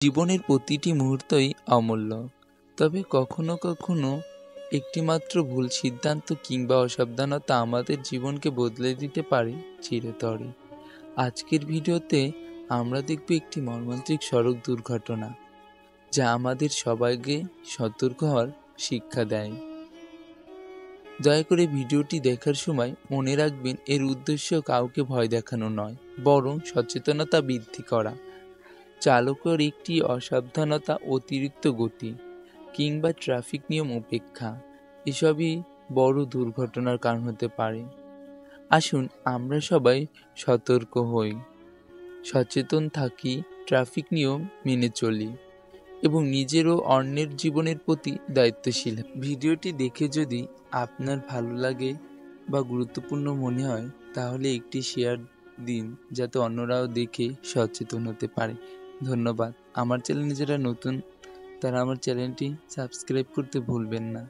জীবনের প্রতিটি মুহূর্তই অমূল্য, তবে কখনো কখনো একটিমাত্র ভুল সিদ্ধান্ত কিংবা অসাবধানতা আমাদের জীবনকে বদলে দিতে পারে চিরতরে। আজকের ভিডিওতে আমরা দেখব একটি মর্মান্তিক সড়ক দুর্ঘটনা, যা আমাদের সবাইকে সতর্ক হওয়ার শিক্ষা দেয়। দয়া করে ভিডিওটি দেখার সময় মনে রাখবেন, এর উদ্দেশ্য কাউকে ভয় দেখানো নয়, বরং সচেতনতা বৃদ্ধি করা। চালকের একটি অসাবধানতা, অতিরিক্ত গতি কিংবা ট্রাফিক নিয়ম উপেক্ষা এসবই বড় দুর্ঘটনার কারণ হতে পারে। আসুন আমরা সবাই সতর্ক হই, সচেতন থাকি, ট্রাফিক নিয়ম মেনে চলি এবং নিজের ও অন্যের জীবনের প্রতি দায়িত্বশীল। ভিডিওটি দেখে যদি আপনার ভালো লাগে বা গুরুত্বপূর্ণ মনে হয়, তাহলে একটি শেয়ার দিন, যাতে অন্যরাও দেখে সচেতন হতে পারে। ধন্যবাদ। আমার চ্যানেলে যারা নতুন, তারা আমার চ্যানেলটি সাবস্ক্রাইব করতে ভুলবেন না।